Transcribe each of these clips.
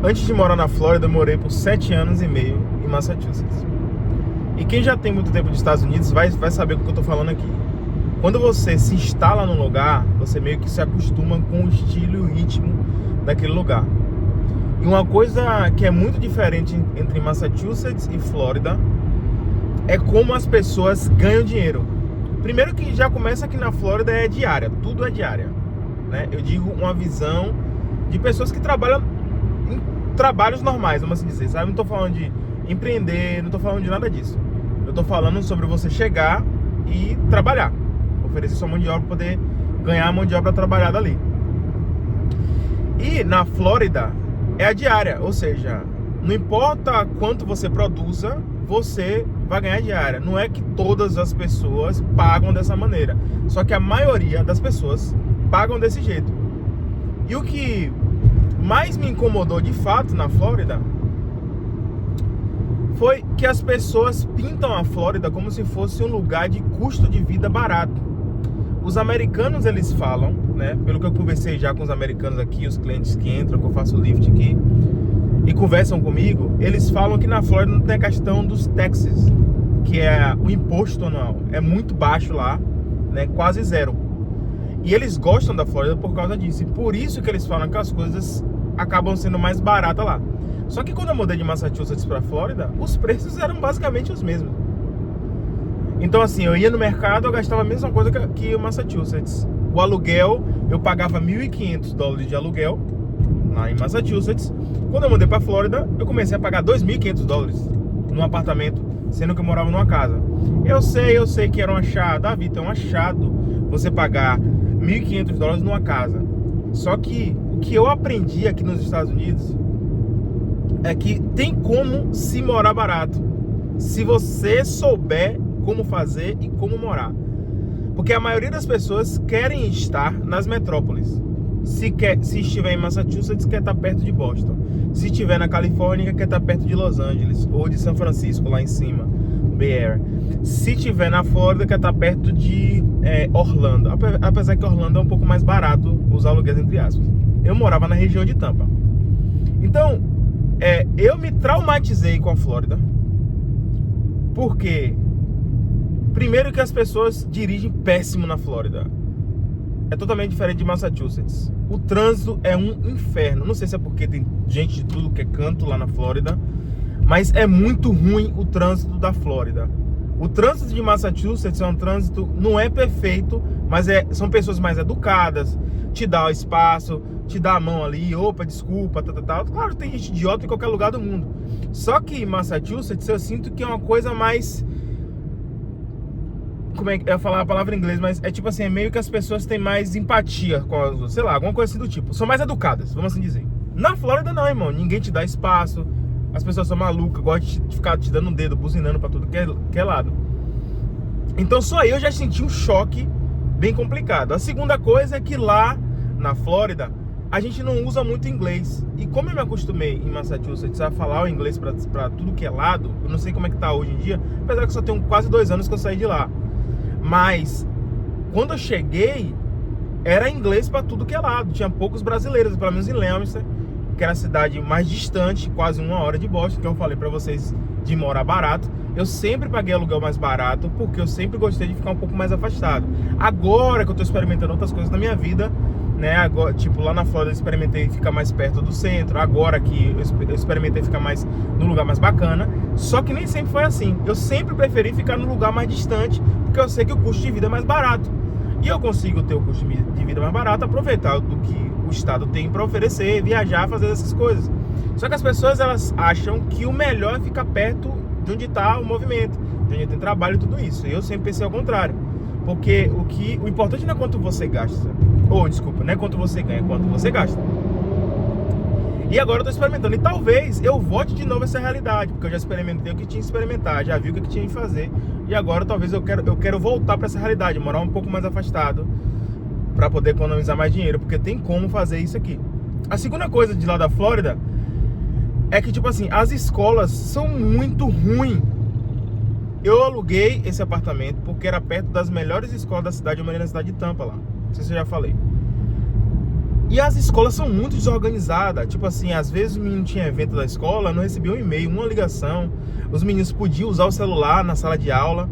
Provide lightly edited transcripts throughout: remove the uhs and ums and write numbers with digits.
Antes de morar na Flórida, eu morei por 7 anos e meio em Massachusetts. E quem já tem muito tempo nos Estados Unidos vai saber o que eu tô falando aqui. Quando você se instala num lugar, você meio que se acostuma com o estilo e o ritmo daquele lugar. E uma coisa que é muito diferente entre Massachusetts e Flórida é como as pessoas ganham dinheiro. Primeiro que já começa aqui na Flórida é diária, tudo é diária, né? Eu digo uma visão de pessoas que trabalham em trabalhos normais, vamos assim dizer, sabe? Não tô falando de empreender, não tô falando de nada disso. Eu tô falando sobre você chegar e trabalhar, oferecer sua mão de obra para poder ganhar a mão de obra trabalhada ali. E na Flórida é a diária, ou seja, não importa quanto você produza, você vai ganhar diária. Não é que todas as pessoas pagam dessa maneira, só que a maioria das pessoas pagam desse jeito. E o que mais me incomodou de fato na Flórida foi que as pessoas pintam a Flórida como se fosse um lugar de custo de vida barato. Os americanos, eles falam, né, pelo que eu conversei já com os americanos aqui, os clientes que entram, que eu faço lift aqui e conversam comigo, eles falam que na Flórida não tem a questão dos taxes, que é o imposto anual, é muito baixo lá, né, quase zero. E eles gostam da Flórida por causa disso, e por isso que eles falam que as coisas acabam sendo mais baratas lá. Só que quando eu mudei de Massachusetts para Flórida, os preços eram basicamente os mesmos. Então assim, eu ia no mercado, eu gastava a mesma coisa que o Massachusetts. O aluguel, eu pagava $1.500 de aluguel lá em Massachusetts. Quando eu mudei para Flórida, eu comecei a pagar $2.500 num apartamento, sendo que eu morava numa casa. Eu sei que era um achado. Davi, é um achado você pagar $1.500 numa casa. Só que o que eu aprendi aqui nos Estados Unidos é que tem como se morar barato, se você souber como fazer e como morar. Porque a maioria das pessoas querem estar nas metrópoles. Se estiver em Massachusetts, quer estar perto de Boston. Se estiver na Califórnia, quer estar perto de Los Angeles ou de São Francisco, lá em cima, Bay Area. Se estiver na Flórida, quer estar perto de Orlando. Apesar que Orlando é um pouco mais barato, os aluguéis entre aspas. Eu morava na região de Tampa. Então, eu me traumatizei com a Flórida. Porque primeiro que as pessoas dirigem péssimo na Flórida. É totalmente diferente de Massachusetts. O trânsito é um inferno. Não sei se é porque tem gente de tudo que é canto lá na Flórida, mas é muito ruim o trânsito da Flórida. O trânsito de Massachusetts é um trânsito, não é perfeito, mas são pessoas mais educadas, te dá o espaço, te dá a mão ali, opa, desculpa, tal. Claro, tem gente idiota em qualquer lugar do mundo. Só que em Massachusetts eu sinto que é uma coisa mais... Como é que eu ia falar a palavra em inglês, mas é tipo assim, é meio que as pessoas têm mais empatia com as, sei lá, alguma coisa assim do tipo. São mais educadas, vamos assim dizer. Na Flórida não, irmão, ninguém te dá espaço. As pessoas são malucas, gostam de ficar te dando um dedo, buzinando pra tudo que é lado. Então só eu já senti um choque bem complicado. A segunda coisa é que lá na Flórida a gente não usa muito inglês. E como eu me acostumei em Massachusetts a falar o inglês pra tudo que é lado, eu não sei como é que tá hoje em dia, apesar que só tenho quase 2 anos que eu saí de lá. Mas quando eu cheguei, era inglês para tudo que é lado. Tinha poucos brasileiros, pelo menos em Leominster, que era a cidade mais distante, quase 1 hora de Boston, que eu falei para vocês de morar barato. Eu sempre paguei aluguel mais barato, porque eu sempre gostei de ficar um pouco mais afastado. Agora que eu tô experimentando outras coisas na minha vida, né? Agora, tipo, lá na Flórida eu experimentei ficar mais perto do centro. Agora que eu experimentei ficar mais no lugar mais bacana. Só que nem sempre foi assim. Eu sempre preferi ficar no lugar mais distante, porque eu sei que o custo de vida é mais barato. E eu consigo ter o custo de vida mais barato, aproveitar do que o estado tem para oferecer, viajar, fazer essas coisas. Só que as pessoas, elas acham que o melhor é ficar perto de onde está o movimento, de onde tem trabalho e tudo isso. E eu sempre pensei ao contrário. Porque o importante não é quanto você gasta. Desculpa, não é quanto você ganha, é quanto você gasta. E agora eu tô experimentando. E talvez eu volte de novo essa realidade, porque eu já experimentei o que tinha que experimentar, já vi o que tinha que fazer. E agora talvez eu quero voltar para essa realidade, morar um pouco mais afastado, para poder economizar mais dinheiro, porque tem como fazer isso aqui. A segunda coisa de lá da Flórida é que, tipo assim, as escolas são muito ruins. Eu aluguei esse apartamento porque era perto das melhores escolas da cidade. Eu morei na cidade de Tampa lá. Não sei se eu já falei. E as escolas são muito desorganizadas. Tipo assim, às vezes o menino tinha evento da escola, não recebia um e-mail, uma ligação. Os meninos podiam usar o celular na sala de aula,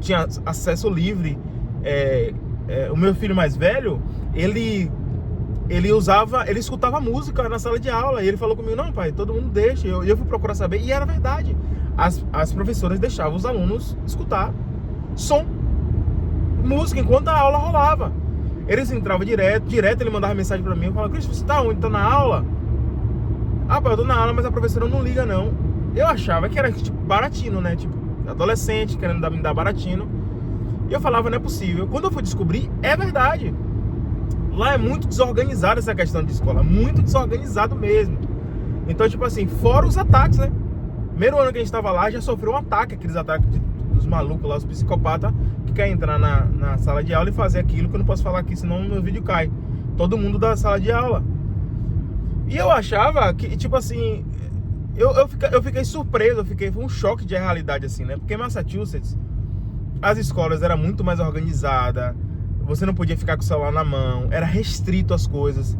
tinha acesso livre. O meu filho mais velho, ele escutava música na sala de aula. E ele falou comigo: não, pai, todo mundo deixa. Eu fui procurar saber, e era verdade. As professoras deixavam os alunos escutar som, música, enquanto a aula rolava. Eles entravam direto ele mandava mensagem pra mim. Eu falava: Cristian, você tá onde? Tá na aula? Ah, pai, eu tô na aula, mas a professora não liga, não. Eu achava que era tipo baratino, né? Tipo, adolescente querendo me dar baratino. E eu falava: não é possível. Quando eu fui descobrir, é verdade. Lá é muito desorganizado essa questão de escola, muito desorganizado mesmo. Então, tipo assim, fora os ataques, né? Primeiro ano que a gente tava lá, já sofreu um ataque, aqueles ataques dos malucos lá, os psicopatas, que querem entrar na sala de aula e fazer aquilo que eu não posso falar aqui, senão o meu vídeo cai. Todo mundo da sala de aula. E eu achava que, tipo assim, eu fiquei surpreso, foi um choque de realidade, assim, né? Porque em Massachusetts, as escolas eram muito mais organizadas, você não podia ficar com o celular na mão, era restrito as coisas.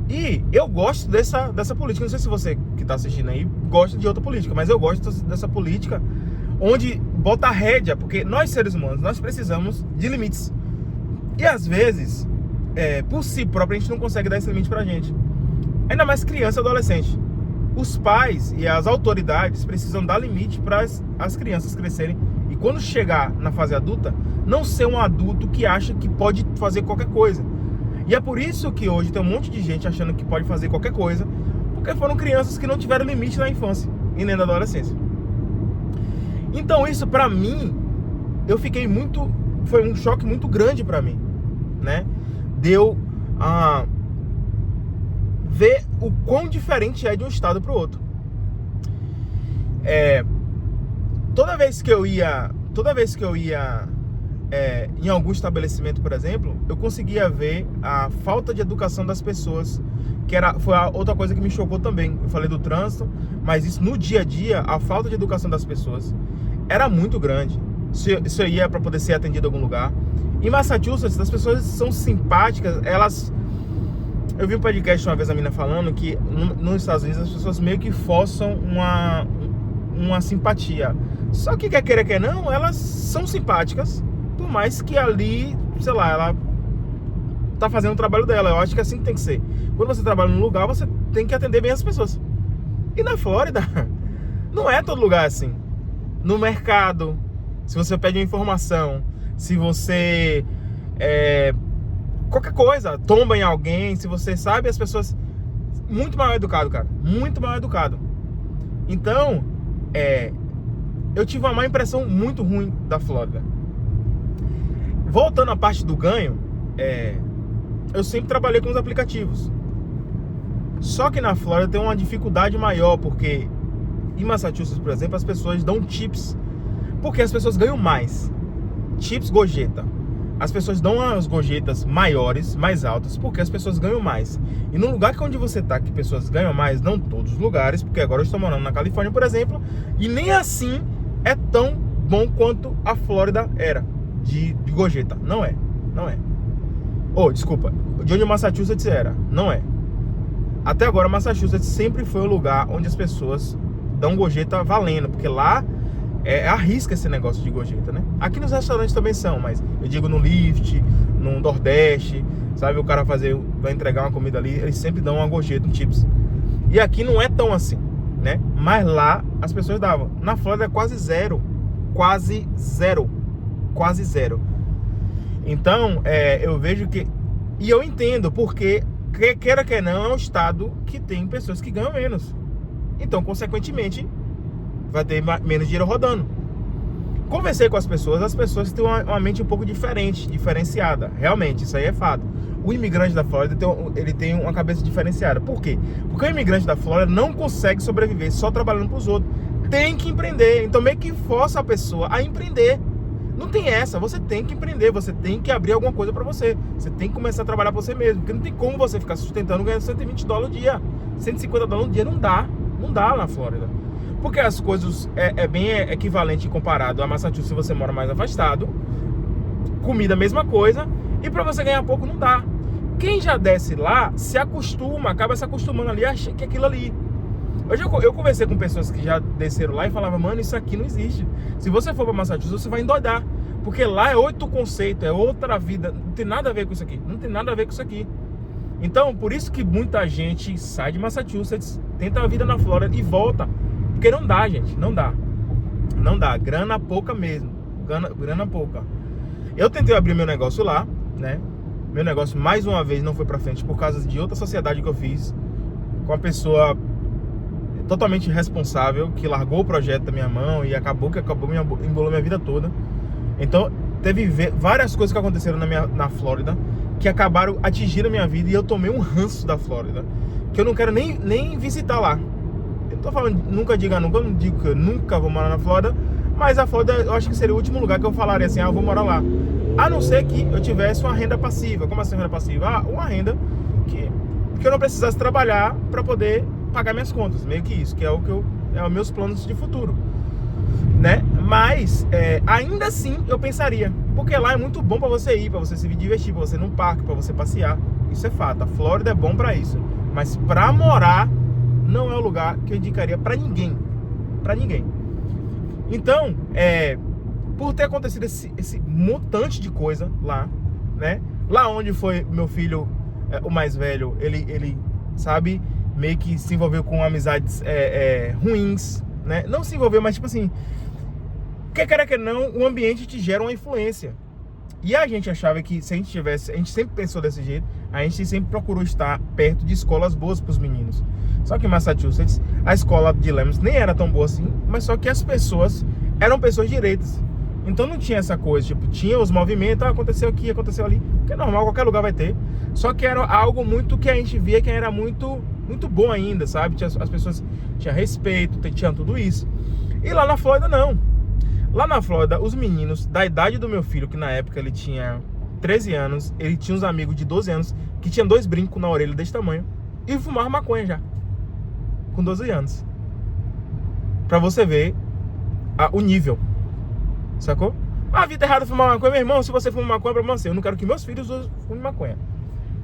E eu gosto dessa política. Não sei se você que está assistindo aí gosta de outra política, mas eu gosto dessa política onde bota a rédea, porque nós seres humanos, nós precisamos de limites. E às vezes, por si próprio, a gente não consegue dar esse limite pra gente. Ainda mais criança e adolescente. Os pais e as autoridades precisam dar limite para as crianças crescerem. E quando chegar na fase adulta, não ser um adulto que acha que pode fazer qualquer coisa. E é por isso que hoje tem um monte de gente achando que pode fazer qualquer coisa, porque foram crianças que não tiveram limite na infância e nem na adolescência. Então isso pra mim, foi um choque muito grande pra mim, né? Deu ver o quão diferente é de um estado pro outro. Toda vez que eu ia em algum estabelecimento, por exemplo, eu conseguia ver a falta de educação das pessoas, foi a outra coisa que me chocou também. Eu falei do trânsito, mas isso no dia a dia, a falta de educação das pessoas era muito grande. Se eu ia para poder ser atendido em algum lugar. Em Massachusetts, as pessoas são simpáticas, eu vi um podcast uma vez a menina falando que nos Estados Unidos as pessoas meio que forçam uma simpatia. Só que quer queira, quer não, elas são simpáticas, por mais que ali, sei lá, ela tá fazendo o trabalho dela. Eu acho que é assim que tem que ser. Quando você trabalha num lugar, você tem que atender bem as pessoas. E na Flórida, não é todo lugar assim. No mercado, se você pede uma informação, se você qualquer coisa, tomba em alguém, se você sabe, as pessoas muito mal educado, cara, muito mal educado. Então, eu tive uma má impressão muito ruim da Flórida. Voltando à parte do ganho, eu sempre trabalhei com os aplicativos. Só que na Flórida tem uma dificuldade maior, porque em Massachusetts, por exemplo, as pessoas dão tips, porque as pessoas ganham mais. Tips, gorjeta. As pessoas dão as gorjetas maiores, mais altas, porque as pessoas ganham mais. E no lugar onde você tá, que pessoas ganham mais, não todos os lugares, porque agora eu estou morando na Califórnia, por exemplo, e nem assim é tão bom quanto a Flórida era de gorjeta. Não é. Desculpa, de onde Massachusetts era. Não é. Até agora, Massachusetts sempre foi o lugar onde as pessoas dão gorjeta valendo, porque lá arrisca esse negócio de gorjeta, né? Aqui nos restaurantes também são, mas eu digo no Lyft, no Nordeste, sabe? O cara vai entregar uma comida ali, eles sempre dão uma gorjeta, um tips. E aqui não é tão assim, né? Mas lá as pessoas davam. Na Flórida é quase zero. Então, eu vejo que... E eu entendo, porque, queira que não, é um estado que tem pessoas que ganham menos. Então, consequentemente, vai ter menos dinheiro rodando. Conversei com as pessoas têm uma mente um pouco diferenciada. Realmente, isso aí é fato. O imigrante da Flórida ele tem uma cabeça diferenciada. Por quê? Porque o imigrante da Flórida não consegue sobreviver só trabalhando para os outros. Tem que empreender. Então meio que força a pessoa a empreender. Não tem essa, você tem que empreender, você tem que abrir alguma coisa para você. Você tem que começar a trabalhar para você mesmo. Porque não tem como você ficar sustentando ganhando $120 o dia. $150 o dia não dá na Flórida. Porque as coisas bem equivalente comparado a Massachusetts, se você mora mais afastado. Comida, mesma coisa. E para você ganhar pouco, não dá. Quem já desce lá, se acostuma, acaba se acostumando ali, acha que é aquilo ali. Eu conversei com pessoas que já desceram lá e falavam, mano, isso aqui não existe. Se você for para Massachusetts, você vai endoidar. Porque lá é outro conceito, é outra vida. Não tem nada a ver com isso aqui. Não tem nada a ver com isso aqui. Então, por isso que muita gente sai de Massachusetts, tenta a vida na Flórida e volta. Porque não dá, gente. Não dá. Não dá. Grana pouca mesmo. Grana pouca. Eu tentei abrir meu negócio lá, né? Meu negócio, mais uma vez, não foi pra frente por causa de outra sociedade que eu fiz com uma pessoa totalmente irresponsável, que largou o projeto da minha mão e embolou minha vida toda. Então, teve várias coisas que aconteceram na Flórida que acabaram atingindo a minha vida e eu tomei um ranço da Flórida, que eu não quero nem visitar lá. Eu não tô falando, nunca diga nunca, eu não digo que eu nunca vou morar na Flórida, mas a Flórida eu acho que seria o último lugar que eu falaria assim, eu vou morar lá. A não ser que eu tivesse uma renda passiva. Como assim renda passiva? Uma renda que eu não precisasse trabalhar para poder pagar minhas contas, meio que isso, que é os meus planos de futuro, né? Mas ainda assim eu pensaria, porque lá é muito bom para você ir, para você se divertir, para você ir num parque, para você passear. Isso é fato. A Flórida é bom para isso, mas para morar não é o lugar que eu indicaria para ninguém, Então, por ter acontecido esse montante de coisa lá, né? Lá onde foi meu filho, o mais velho, ele sabe, meio que se envolveu com amizades ruins, né? Não se envolveu, mas tipo assim, quer que não, o ambiente te gera uma influência. E a gente achava que se a gente sempre pensou desse jeito, a gente sempre procurou estar perto de escolas boas para os meninos. Só que em Massachusetts, a escola de Lemmons nem era tão boa assim, mas só que as pessoas eram pessoas direitas. Então não tinha essa coisa, tipo, tinha os movimentos, aconteceu aqui, aconteceu ali, que é normal, qualquer lugar vai ter. Só que era algo muito que a gente via que era muito bom ainda, sabe? As pessoas tinham respeito, tinham tudo isso. E lá na Flórida, não. Lá na Flórida, os meninos da idade do meu filho, que na época ele tinha 13 anos, ele tinha uns amigos de 12 anos, que tinham 2 brincos na orelha desse tamanho, e fumavam maconha já, com 12 anos. Pra você ver o nível. Sacou? A vida errada fumar maconha, meu irmão. Se você fuma maconha, pra você, eu não quero que meus filhos fumem maconha.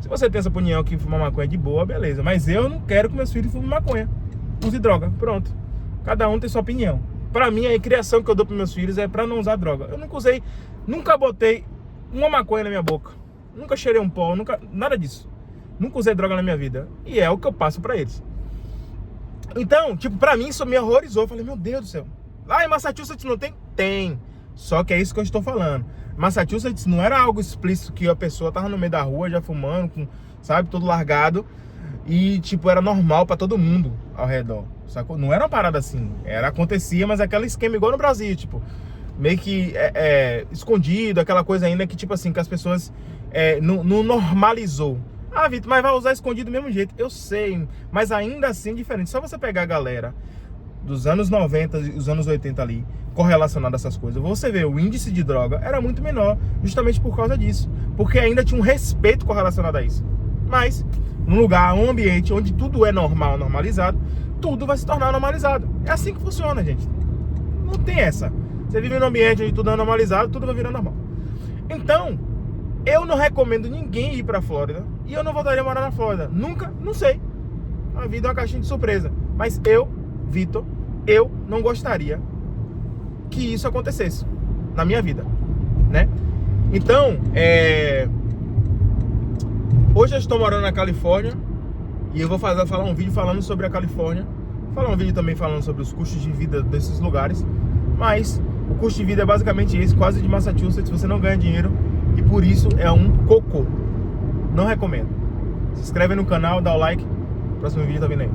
Se você tem essa opinião que fumar maconha é de boa, beleza. Mas eu não quero que meus filhos fumem maconha. Use droga, pronto. Cada um tem sua opinião. Pra mim, a criação que eu dou pros meus filhos é pra não usar droga. Eu nunca botei uma maconha na minha boca. Nunca cheirei um pó, nada disso. Nunca usei droga na minha vida. E é o que eu passo pra eles. Então, tipo, pra mim isso me horrorizou. Eu falei, meu Deus do céu. Lá em Massachusetts não tem? Tem. Só que é isso que eu estou falando. Massachusetts não era algo explícito que a pessoa tava no meio da rua já fumando, sabe, todo largado. E tipo, era normal pra todo mundo ao redor, sacou? Não era uma parada assim. Acontecia, mas aquele esquema igual no Brasil, tipo, meio que escondido, aquela coisa ainda que tipo assim, que as pessoas não normalizou. Ah, Vitor, mas vai usar escondido do mesmo jeito. Eu sei, mas ainda assim é diferente. Só você pegar a galera dos anos 90 e os anos 80 ali, correlacionado a essas coisas, você vê, o índice de droga era muito menor, justamente por causa disso. Porque ainda tinha um respeito correlacionado a isso. Mas, num lugar, um ambiente onde tudo é normal, normalizado, tudo vai se tornar normalizado. É assim que funciona, gente. Não tem essa. Você vive num ambiente onde tudo é normalizado, tudo vai virar normal. Então, eu não recomendo ninguém ir pra Flórida. E eu não voltaria a morar na Flórida. Nunca, não sei. A vida é uma caixinha de surpresa. Mas eu, Vitor, eu não gostaria que isso acontecesse na minha vida, né? Então, hoje eu estou morando na Califórnia e eu vou falar um vídeo falando sobre a Califórnia, falar um vídeo também falando sobre os custos de vida desses lugares, mas o custo de vida é basicamente esse, quase de Massachusetts, você não ganha dinheiro e por isso é um cocô. Não recomendo. Se inscreve no canal, dá o like, próximo vídeo tá vindo aí.